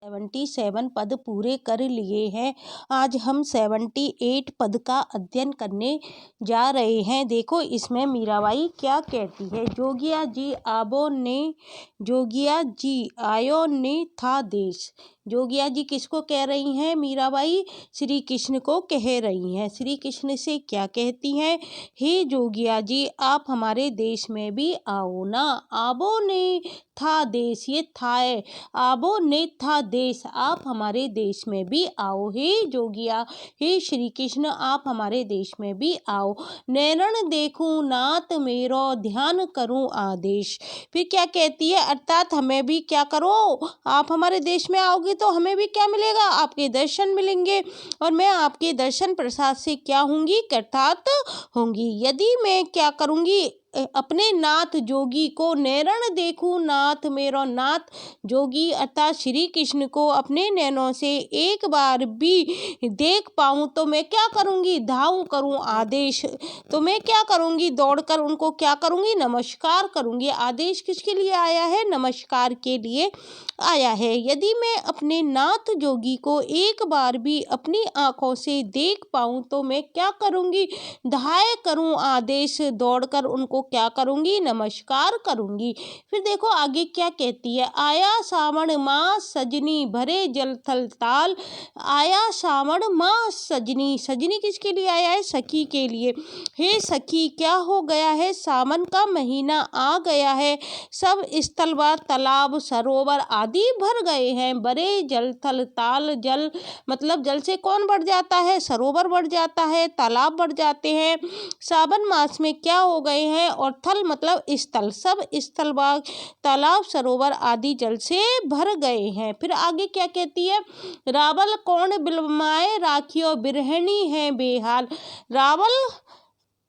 77 पद पूरे कर लिए हैं। आज हम 78 पद का अध्ययन करने जा रहे हैं। देखो इसमें मीराबाई क्या कहती है। जोगिया जी आयो ने था देश। जोगिया जी किसको कह रही हैं मीराबाई? श्री कृष्ण को कह रही हैं। श्री कृष्ण से क्या कहती हैं? हे जोगिया जी आप हमारे देश में भी आओ ना। आबो ने था देश, ये था है। आबो ने था देश, आप हमारे देश में भी आओ। हे जोगिया, हे श्री कृष्ण आप हमारे देश में भी आओ। नैनन देखूं नाथ मेरो, ध्यान करूं आदेश। फिर क्या कहती है? अर्थात हमें भी क्या करो, आप हमारे देश में आओगे तो हमें भी क्या मिलेगा? आपके दर्शन मिलेंगे और मैं आपके दर्शन प्रसाद से क्या होंगी? कृतार्थ होंगी। यदि मैं क्या करूंगी? अपने नाथ जोगी को नैरण देखूं नाथ मेरो, नाथ जोगी अर्थात श्री कृष्ण को अपने नैनों से एक बार भी देख पाऊं तो मैं क्या करूंगी? धाऊं करूं आदेश। तो मैं क्या करूंगी? दौड़कर उनको क्या करूंगी? नमस्कार करूंगी। आदेश किसके लिए आया है? नमस्कार के लिए आया है। यदि मैं अपने नाथ जोगी को एक बार भी अपनी आंखों से देख पाऊं तो मैं क्या करूंगी? धाय करूं आदेश, दौड़कर उनको क्या करूंगी? नमस्कार करूंगी। फिर देखो आगे क्या कहती है। आया सावन मास सजनी, भरे जल थल ताल। आया सावन मास सजनी, सजनी किसके लिए आया है? सखी के लिए। हे सखी क्या हो गया है? सावन का महीना आ गया है। सब स्थल व तालाब सरोवर आदि भर गए हैं। बड़े जल थल ताल, जल मतलब जल से कौन बढ़ जाता है? सरोवर बढ़ जाता है, तालाब बढ़ जाते हैं। सावन मास में क्या हो गए हैं? और थल मतलब स्थल, सब स्थल व तालाब सरोवर आदि जल से भर गए हैं। फिर आगे क्या कहती है। रावल कौन बिलमाए राखियो, बिरहनी है बेहाल। रावल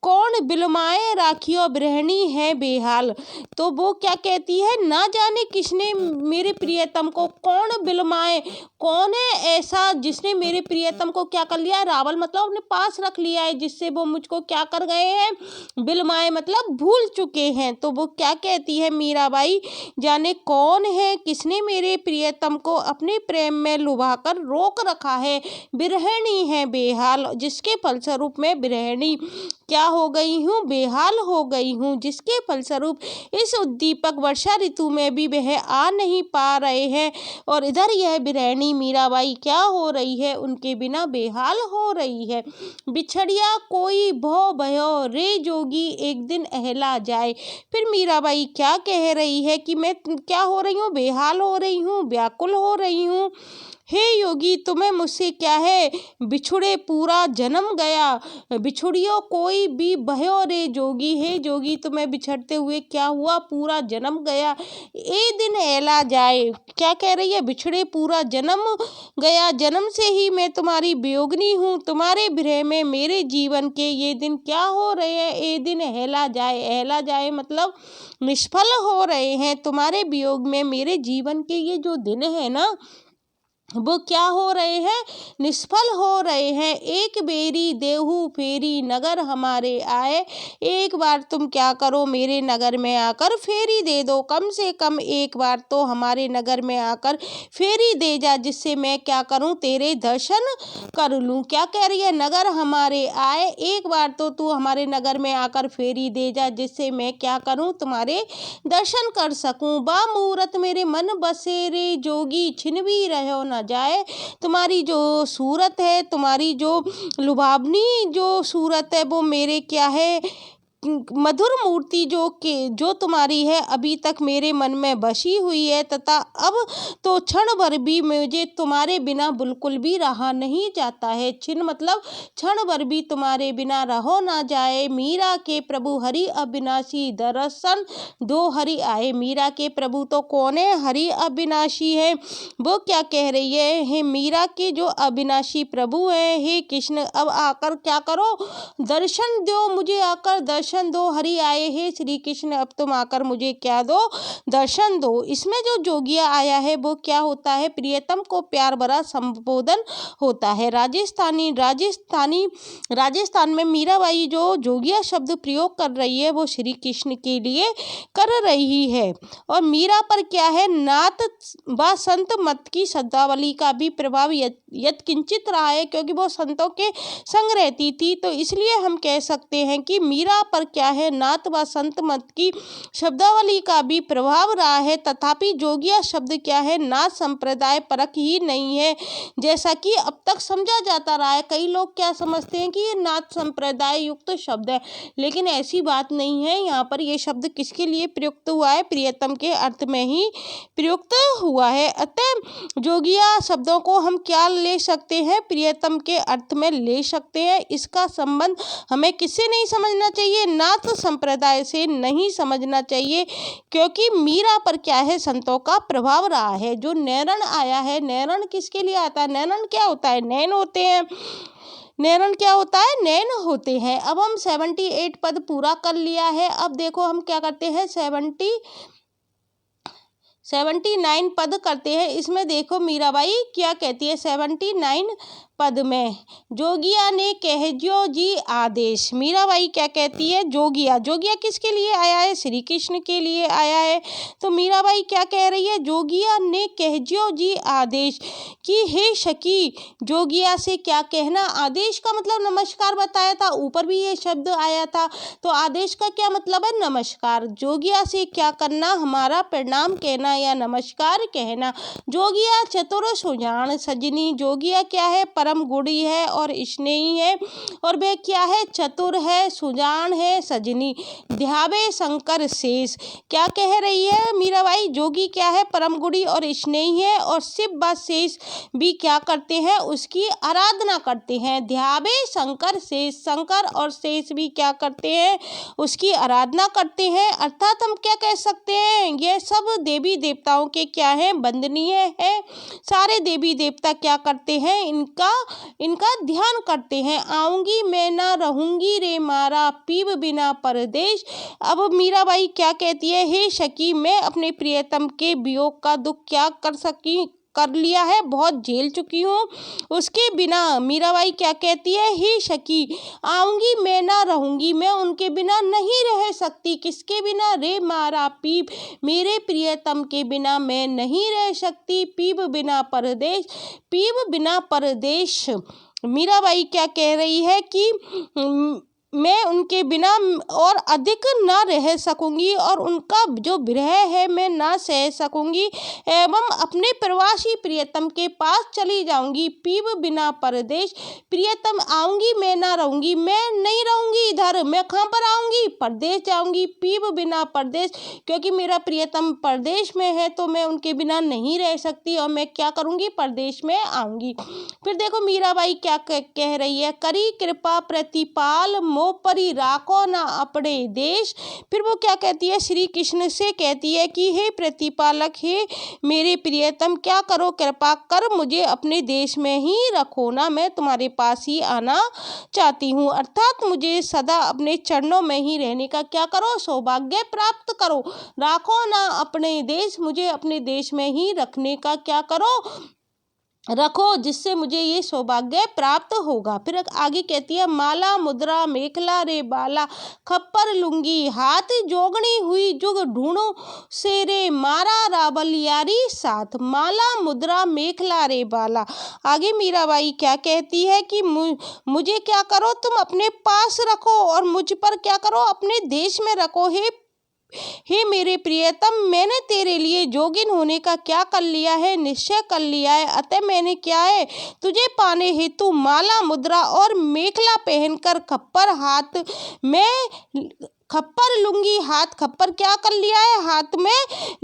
कौन बिलमाए राखियो, बिरहनी है बेहाल। तो वो क्या कहती है? ना जाने किसने मेरे प्रियतम को कौन बिलमाए, कौन है ऐसा जिसने मेरे प्रियतम को क्या कर लिया? रावल मतलब अपने पास रख लिया है, जिससे वो मुझको क्या कर गए हैं? बिलमाए मतलब भूल चुके हैं। तो वो क्या कहती है मीराबाई? जाने कौन है, किसने मेरे प्रियतम को अपने प्रेम में लुभाकर रोक रखा है। बिरहनी है बेहाल, जिसके फलस्वरूप में बिरहनी क्या हो गई हूँ? बेहाल हो गई हूँ। जिसके फलस्वरूप इस उद्दीपक वर्षा ऋतु में भी वह आ नहीं पा रहे हैं और इधर यह बिरहनी मीराबाई क्या हो रही है? उनके बिना बेहाल हो रही है। बिछड़िया कोई भो भयो, रे जोगी एक दिन अहला जाए। फिर मीराबाई क्या कह रही है कि मैं क्या हो रही हूँ? बेहाल हो रही हूँ, व्याकुल हो रही हूँ। हे योगी तुम्हें मुझसे क्या है? बिछुड़े पूरा जन्म गया। बिछुड़ियो कोई भी भयो रे जोगी, हे जोगी तुम्हें बिछड़ते हुए क्या हुआ? पूरा जन्म गया। ए दिन एला जाए, क्या कह रही है? बिछड़े पूरा जन्म गया, जन्म से ही मैं तुम्हारी वियोगिनी हूँ। तुम्हारे विरह में मेरे जीवन के ये दिन क्या हो रहे हैं? ए दिन हेला जाए, हेला जाए मतलब निष्फल हो रहे हैं। तुम्हारे वियोग में मेरे जीवन के ये जो दिन है ना, वो क्या हो रहे हैं? निष्फल हो रहे हैं। एक बेरी देहू फेरी, नगर हमारे आए। एक बार तुम क्या करो? मेरे नगर में आकर फेरी दे दो। कम से कम एक बार तो हमारे नगर में आकर फेरी दे जा, जिससे मैं क्या करूं? तेरे दर्शन कर लूं। क्या कह रही है? नगर हमारे आए, एक बार तो तू हमारे नगर में आकर फेरी दे जा, जिससे मैं क्या करूं? तुम्हारे दर्शन कर सकूं। बा मुहूर्त मेरे मन बसे रे जोगी, छिन भी रहो न जाए। तुम्हारी जो सूरत है, तुम्हारी जो लुभावनी जो सूरत है, वो मेरे क्या है? मधुर मूर्ति जो तुम्हारी है अभी तक मेरे मन में बसी हुई है, तथा अब तो क्षण भर भी मुझे तुम्हारे बिना बिल्कुल भी रहा नहीं जाता है। छिन मतलब क्षण भर भी तुम्हारे बिना रहो ना जाए। मीरा के प्रभु हरि अविनाशी, दर्शन दो हरि आए। मीरा के प्रभु तो कौन है? हरि अविनाशी है। वो क्या कह रही है? हे मीरा के जो अविनाशी प्रभु है, हे कृष्ण अब आकर क्या करो? दर्शन दो मुझे, आकर दर्शन दर्शन दो, हरि आए हे श्री कृष्ण अब तुम आकर मुझे क्या दो, दर्शन दो। इसमें जो जोगिया आया है वो क्या होता है, प्रियतम को प्यार भरा संबोधन होता है। राजस्थान में मीराबाई जो जोगिया शब्द प्रयोग कर रही है वो श्री कृष्ण के लिए कर रही है। और मीरा पर क्या है, नाथ व संत मत की शब्दावली का भी प्रभाव यत्किंचित रहा है, क्योंकि वो संतों के संग रहती थी, तो इसलिए हम कह सकते हैं कि मीरा पर क्या है, नाथ व संत मत की शब्दावली का भी प्रभाव रहा है। तथापि जोगिया शब्द क्या है, नाथ संप्रदाय परक ही नहीं है, जैसा कि अब तक समझा जाता रहा है। कई लोग क्या समझते हैं कि ये नाथ संप्रदाय युक्त शब्द है, लेकिन ऐसी बात नहीं है। यहाँ पर ये शब्द किसके लिए प्रयुक्त हुआ है, प्रियतम के अर्थ में ही प्रयुक्त हुआ है। अतः जोगिया शब्दों को हम क्या ले सकते हैं, प्रियतम के अर्थ में ले सकते हैं। इसका संबंध हमें किससे नहीं समझना चाहिए, नाथ संप्रदाय से नहीं समझना चाहिए, क्योंकि मीरा पर क्या है, संतों का प्रभाव रहा है। जो नैरण आया है, नैरण किसके लिए आता है, नैरण क्या होता है, नैन होते हैं, नैरण क्या होता है, नैन होते हैं। अब हम 78 पद पूरा कर लिया है। अब देखो हम क्या करते हैं, 79 पद करते हैं। इसमें देखो मीराबाई क्या कहती है 79 पद में, जोगिया ने कहजो जी आदेश। मीराबाई क्या कहती है, जोगिया किसके लिए आया है, श्री कृष्ण के लिए आया है। तो मीराबाई क्या कह रही है, जोगिया ने कहजो जी आदेश कि हे सखी, जोगिया से क्या कहना। आदेश का मतलब नमस्कार बताया था, ऊपर भी ये शब्द आया था। तो आदेश का क्या मतलब है, नमस्कार। जोगिया से क्या करना, हमारा प्रणाम कहना या नमस्कार कहना। जोगिया चतुर सुजान सजनी, जोगिया क्या है, परम गुणी है और स्नेही है, और वह क्या है, चतुर है, सुजान है, सजनी। ध्यावे शंकर शेष, क्या कह रही है मीराबाई, जोगी क्या है, परम गुणी और स्नेही है, और शिव व शेष भी क्या करते हैं, उसकी आराधना करते हैं। ध्यावे शंकर शेष, शंकर और शेष भी क्या करते हैं, उसकी आराधना करते हैं। अर्थात हम क्या कह सकते हैं, ये सब देवी देवताओं के क्या है, वंदनीय है। सारे देवी देवता क्या करते हैं, इनका ध्यान करते हैं। आऊंगी मैं ना रहूंगी रे मारा, पीव बिना परदेश। अब मीराबाई क्या कहती है, हे सखी, मैं अपने प्रियतम के वियोग का दुख क्या कर लिया है, बहुत झेल चुकी हूँ उसके बिना। मीराबाई क्या कहती है, हे सखी, आऊंगी मैं ना रहूंगी, मैं उनके बिना नहीं रह सकती। किसके बिना, रे मारा पीव, मेरे प्रियतम के बिना मैं नहीं रह सकती। पीव बिना परदेश, पीव बिना परदेश। मीराबाई क्या कह रही है कि मैं उनके बिना और अधिक ना रह सकूंगी, और उनका जो विरह है मैं ना सह सकूंगी, एवं अपने प्रवासी प्रियतम के पास चली जाऊंगी। पीव बिना परदेश, प्रियतम आऊंगी मैं ना रहूंगी, मैं नहीं रहूंगी इधर, मैं कहाँ पर आऊंगी, परदेश जाऊंगी। पीव बिना परदेश, क्योंकि मेरा प्रियतम परदेश में है, तो मैं उनके बिना नहीं रह सकती, और मैं क्या करूंगी, परदेश में आऊंगी। फिर देखो मीराबाई क्या कह रही है, करी कृपा प्रतिपाल मोह परी राखो ना अपने देश। फिर वो क्या कहती है, श्री कृष्ण से कहती है कि हे प्रतिपालक, हे मेरे प्रियतम, क्या करो, कृपा कर मुझे अपने देश में ही रखो ना, मैं तुम्हारे पास ही आना चाहती हूँ। अर्थात मुझे सदा अपने चरणों में ही रहने का क्या करो, सौभाग्य प्राप्त करो। राखो ना अपने देश, मुझे अपने देश में ही रखने का क्या करो, रखो, जिससे मुझे ये सौभाग्य प्राप्त होगा। फिर आगे कहती है, माला मुद्रा मेखला रे बाला, खप्पर लुंगी हाथ जोगनी हुई, जुग ढूंढो से रे मारा रावल यारी साथ। माला मुद्रा मेखला रे बाला। आगे मीराबाई क्या कहती है कि मुझे क्या करो, तुम अपने पास रखो, और मुझ पर क्या करो, अपने देश में रखो। हे मेरे प्रियतम, मैंने तेरे लिए जोगिन होने का क्या कर लिया है, निश्चय कर लिया है। अतः मैंने क्या है, तुझे पाने हेतु माला मुद्रा और मेखला पहनकर खप्पर हाथ में खप्पर लूंगी। हाथ खप्पर क्या कर लिया है, हाथ में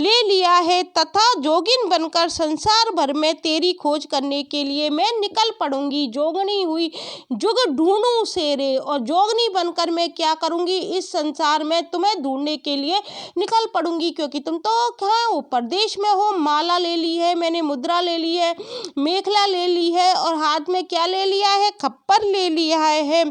ले लिया है, तथा जोगिन बनकर संसार भर में तेरी खोज करने के लिए मैं निकल पड़ूंगी। जोगनी हुई जुग ढूंढूं सेरे, और जोगनी बनकर मैं क्या करूंगी, इस संसार में तुम्हें ढूंढने के लिए निकल पड़ूंगी। क्योंकि तुम तो कहाँ हो, परदेश में हो। माला ले ली है मैंने, मुद्रा ले ली है, मेखला ले ली है, और हाथ में क्या ले लिया है, खप्पर ले लिया है।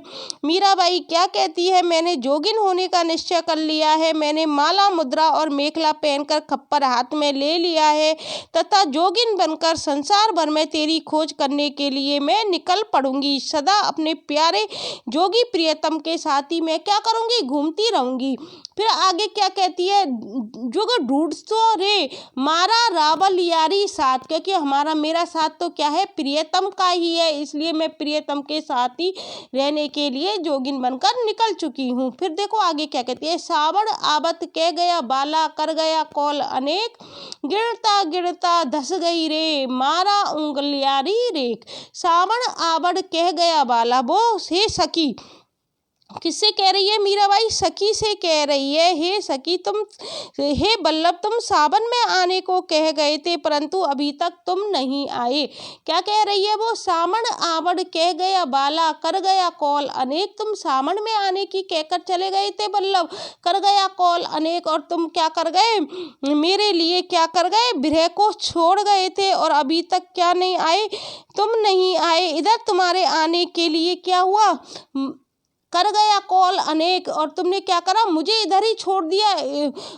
मीराबाई क्या कहती है, मैंने जोगिन होने का निश्चय कर लिया है। मैंने माला मुद्रा और मेखला पहनकर खप्पर हाथ में ले लिया है, तथा जोगिन बनकर संसार भर में तेरी खोज करने के लिए मैं निकल पड़ूंगी। सदा अपने प्यारे जोगी प्रियतम के साथ ही मैं क्या करूंगी, घूमती रहूंगी। फिर आगे क्या कहती है, जुग ढूंढतो रे मारा रावल यारी साथ, क्योंकि हमारा मेरा साथ तो क्या है, प्रियतम का ही है, इसलिए मैं प्रियतम के साथ ही रहने के लिए जोगिन बनकर निकल चुकी हूँ। फिर देखो आगे क्या कहती है, सावड़ आवत कह गया बाला, कर गया कौल अनेक, गिरता गिरता धस गई रे मारा उंगलियारी रेख। सावण आवड़ कह गया बाला, वो से सखी किससे कह रही है, मीराबाई सखी से कह रही है, हे सखी तुम, हे बल्लभ तुम सावन में आने को कह गए थे, परंतु अभी तक तुम नहीं आए। क्या कह रही है वो, सावन आवड़ कह गया बाला, कर गया कौल अनेक, तुम सावन में आने की कहकर चले गए थे बल्लभ, कर गया कौल अनेक, और तुम क्या कर गए, मेरे लिए क्या कर गए, विरह को छोड़ गए थे, और अभी तक क्या नहीं आए, तुम नहीं आए। इधर तुम्हारे आने के लिए क्या हुआ, कर गया कौल अनेक, और तुमने क्या करा, मुझे इधर ही छोड़ दिया,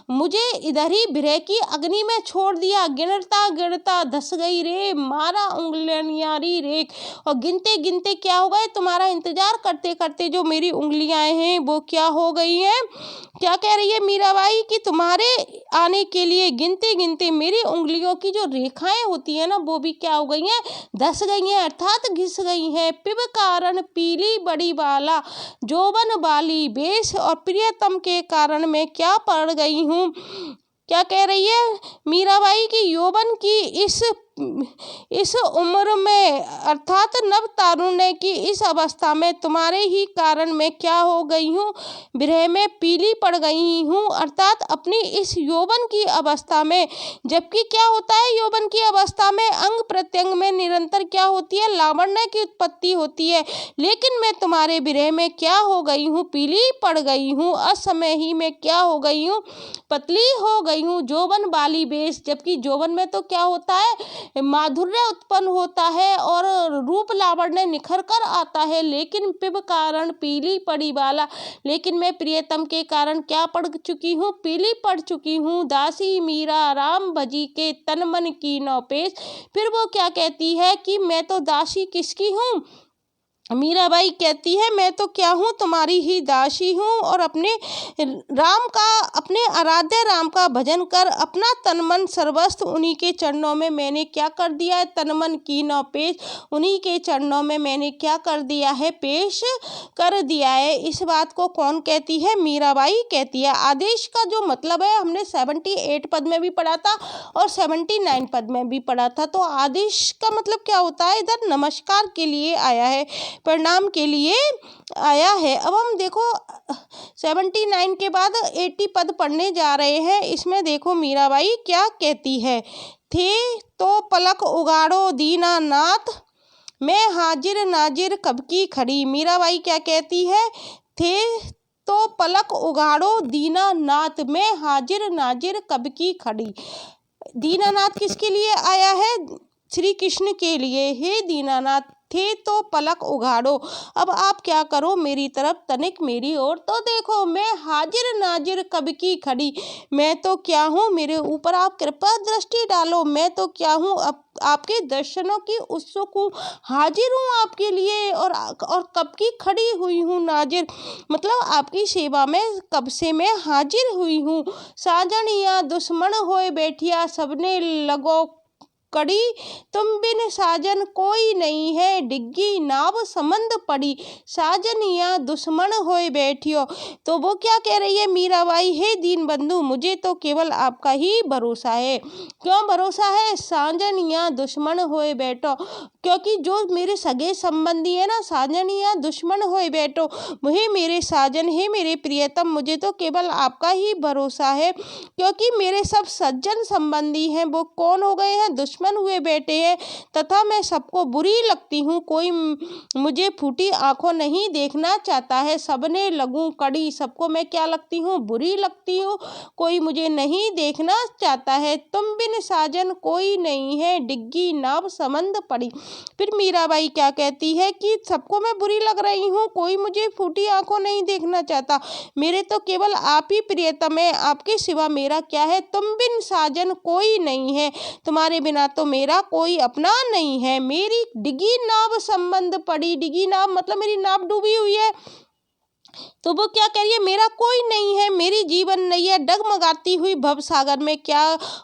मुझे इधर ही विरह की अग्नि में छोड़ दिया। गिरता गिरता धस गई रे मारा उंगलियारी रेख, और गिनते गिनते क्या हो गए, तुम्हारा इंतजार करते करते जो मेरी उंगलियां हैं वो क्या हो गई हैं। क्या कह रही है मीराबाई कि तुम्हारे आने के लिए गिनते गिनते मेरी उंगलियों की जो रेखाएं होती है ना, वो भी क्या हो गई हैं, धस गई हैं, अर्थात घिस गई हैं। पिब कारण पीली बड़ी बाला, जोबन वाली बेश, और प्रियतम के कारण मैं क्या पड़ गई हूँ। क्या कह रही है मीराबाई की, यौवन की इस उम्र में, अर्थात नव तारुण्य की इस अवस्था में तुम्हारे ही कारण मैं क्या हो गई हूँ, विरह में पीली पड़ गई हूँ, अर्थात अपनी इस यौवन की अवस्था में। जबकि क्या होता है, यौवन की अवस्था में अंग प्रत्यंग में निरंतर क्या होती है, लावण्य की उत्पत्ति होती है, लेकिन मैं तुम्हारे विरह में क्या हो गई हूँ, पीली पड़ गई हूँ। असमय ही मैं क्या हो गई हूँ, पतली हो गई हूँ। जोबन वाली बेश, जबकि जोबन में तो क्या होता है, माधुर्य उत्पन्न होता है और रूप लावण्य निखर कर आता है, लेकिन पिब कारण पीली पड़ी वाला, लेकिन मैं प्रियतम के कारण क्या पड़ चुकी हूँ, पीली पड़ चुकी हूँ। दासी मीरा राम भजी के तन मन की नौ पेश। फिर वो क्या कहती है कि मैं तो दासी किसकी हूँ, मीराबाई कहती है मैं तो क्या हूँ, तुम्हारी ही दासी हूँ, और अपने राम का, अपने आराध्य राम का भजन कर अपना तन मन सर्वस्व उन्हीं के चरणों में मैंने क्या कर दिया है, तन मन की नौ पेश, उन्हीं के चरणों में मैंने क्या कर दिया है, पेश कर दिया है। इस बात को कौन कहती है, मीराबाई कहती है। आदेश का जो मतलब है हमने 78 पद में भी पढ़ा था और 79 पद में भी पढ़ा था। तो आदेश का मतलब क्या होता है, इधर नमस्कार के लिए आया है, प्रणाम के लिए आया है। अब हम देखो 79 के बाद 80 पद पढ़ने जा रहे हैं। इसमें देखो मीराबाई क्या कहती है, थे तो पलक उगाड़ो दीनानाथ, मैं हाजिर नाजिर कब की खड़ी। मीराबाई क्या कहती है, थे तो पलक उगाड़ो दीनानाथ, मैं हाजिर नाजिर कब की खड़ी। दीनानाथ किसके लिए आया है, श्री कृष्ण के लिए। हे दीनानाथ थे तो पलक उघाड़ो, अब आप क्या करो, मेरी तरफ तनिक मेरी ओर तो देखो, मैं हाजिर नाजिर कब की खड़ी, मैं तो क्या हूँ, मेरे ऊपर आप कृपा दृष्टि डालो, मैं तो क्या हूँ, अब आपके दर्शनों की उत्सुक हूँ, हाजिर हूँ आपके लिए, और कब की खड़ी हुई हूँ, नाजिर मतलब आपकी सेवा में कब से मैं हाजिर हुई हूँ। साजन या दुश्मन होए बैठिया, सबने लगो कड़ी, तुम बिन साजन कोई नहीं है, डिग्गी नाव समंद पड़ी, साजनिया दुश्मन होए बैठियो। तो वो क्या कह रही है मीराबाई, हे दीनबंधु मुझे तो केवल आपका ही भरोसा है। क्यों भरोसा है? साजनिया दुश्मन होए बैठो, क्योंकि जो मेरे सगे संबंधी है ना, साजनिया दुश्मन होए बैठो, वही मेरे साजन है, मेरे प्रियतम, मुझे तो केवल आपका ही भरोसा है, क्योंकि मेरे सब सज्जन संबंधी हैं वो कौन हो गए हैं, दुश्मन हुए बैठे हैं, तथा मैं सबको बुरी लगती हूँ, कोई मुझे फूटी आंखों नहीं देखना चाहता है, सबने लगूं कड़ी, सबको मैं क्या लगती हूँ, बुरी लगती हूँ, कोई मुझे नहीं देखना चाहता है, तुम बिन साजन कोई नहीं है, डिग्गी नाव समंद पड़ी। फिर मीराबाई क्या कहती है कि सबको मैं बुरी लग रही हूँ, कोई मुझे फूटी आंखों नहीं देखना चाहता, मेरे तो केवल आप ही प्रियतम है, आपके सिवा मेरा क्या है, तुम बिन साजन कोई नहीं है, तुम्हारे बिना तो मेरा कोई अपना नहीं है, मेरी डिगी नाव संबंध पड़ी, डिगी नाव मतलब मेरी नाव डूबी हुई है। तो वो क्या कह रही है, मेरा कोई नहीं है, मेरी जीवन नैया डगमगाती हुई भव सागर में क्या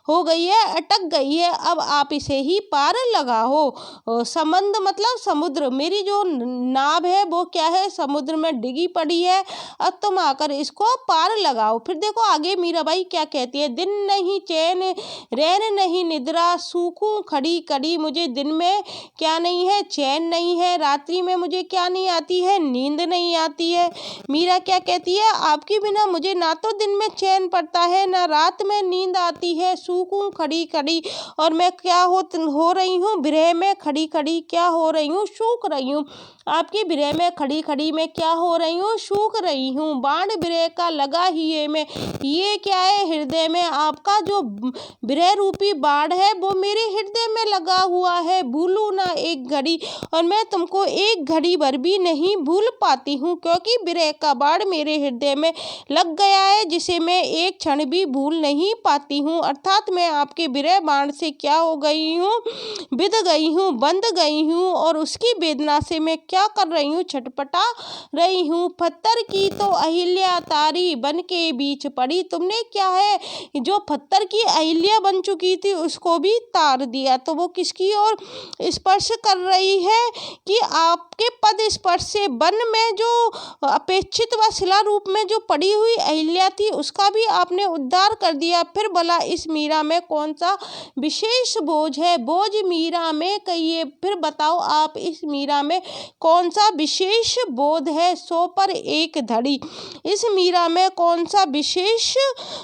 हो गई है, अटक गई है, अब आप इसे ही पार लगाओ। संबंध मतलब समुद्र, मेरी जो नाव है वो क्या है, समुद्र में डिगी पड़ी है, अब तुम आकर इसको पार लगाओ। फिर देखो आगे मीराबाई क्या कहती है, दिन नहीं चैन रैन नहीं निद्रा, सूखूं खड़ी कड़ी, मुझे दिन में क्या नहीं है, चैन नहीं है, रात्रि में मुझे क्या नहीं आती है, नींद नहीं आती है। मीरा क्या कहती है, आपके बिना मुझे ना तो दिन में चैन पड़ता है, ना रात में नींद आती है, सूखूं खड़ी खड़ी, और मैं क्या हो रही हूँ, विरह में खड़ी खड़ी क्या हो रही हूँ, सूख रही हूँ, आपकी विरह में खड़ी खड़ी मैं क्या हो रही हूँ, सूख रही हूँ, बाण विरह का लगा ही है मैं, ये क्या है, हृदय में आपका जो विरह रूपी बाण है वो मेरे हृदय में लगा हुआ है, भूलूं ना एक घड़ी, और मैं तुमको एक घड़ी भर भी नहीं भूल पाती हूँ, क्योंकि विरह का बाण मेरे हृदय में लग गया है, जिसे मैं एक क्षण भी भूल नहीं पाती हूँ, अर्थात मैं आपके विरह बाण से क्या हो गई हूँ, बिध गई हूँ, बंध गई हूँ, और उसकी वेदना से मैं क्या कर रही हूँ, छटपटा रही हूँ। पत्थर की तो अहिल्या तारी बन के बीच पड़ी, तुमने क्या है, जो पत्थर की अहिल्या बन चुकी थी उसको भी तार दिया। तो वो किसकी ओर स्पर्श कर रही है कि आपके पद स्पर्श से वन में जो अपेक्षित व शिला रूप में जो पड़ी हुई अहिल्या थी उसका भी आपने उद्धार कर दिया। फिर भला इस मीरा में कौन सा विशेष बोझ है, बोझ मीरा में कहिए, फिर बताओ आप इस मीरा में कौन सा विशेष बोध है, सो पर एक धड़ी, इस मीरा में कौन सा विशेष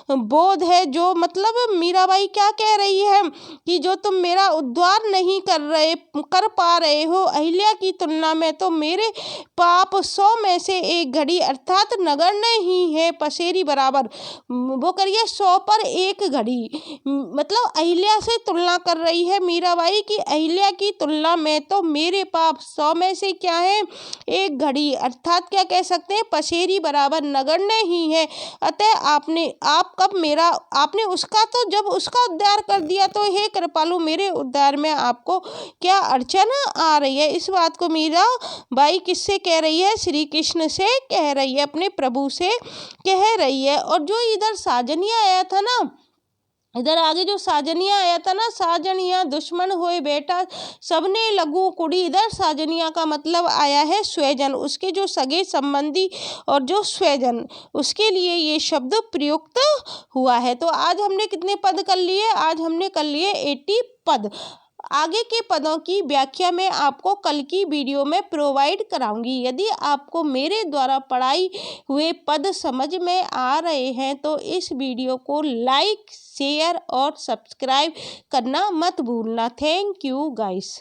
बोध है, जो मतलब मीराबाई क्या कह रही है कि जो तुम मेरा उद्धार नहीं कर पा रहे हो, अहिल्या की तुलना में तो मेरे पाप 100 में से एक घड़ी अर्थात नगण्य ही है, पसेरी बराबर, वो करिए 100 पर एक घड़ी, मतलब अहिल्या से तुलना कर रही है मीराबाई की, अहिल्या की तुलना में तो मेरे पाप 100 में से क्या है, एक घड़ी, अर्थात क्या कह सकते हैं, पसेरी बराबर नगण्य ही है। अतः आपने उसका तो जब उसका उद्धार कर दिया तो हे कृपालु मेरे उद्धार में आपको क्या अड़चन आ रही है। इस बात को मीरा बाई किससे कह रही है, श्री कृष्ण से कह रही है, अपने प्रभु से कह रही है। और जो इधर साजनिया आया था ना, इधर आगे जो साजनिया आया था ना, साजनिया दुश्मन होए बेटा सबने लगू कुड़ी, इधर साजनिया का मतलब आया है स्वजन, उसके जो सगे संबंधी और जो स्वजन, उसके लिए ये शब्द प्रयुक्त हुआ है। तो आज हमने कितने पद कर लिए, आज हमने कर लिए 80 पद। आगे के पदों की व्याख्या मैं आपको कल की वीडियो में प्रोवाइड कराऊंगी। यदि आपको मेरे द्वारा पढ़ाई हुए पद समझ में आ रहे हैं तो इस वीडियो को लाइक, शेयर और सब्सक्राइब करना मत भूलना। Thank you guys.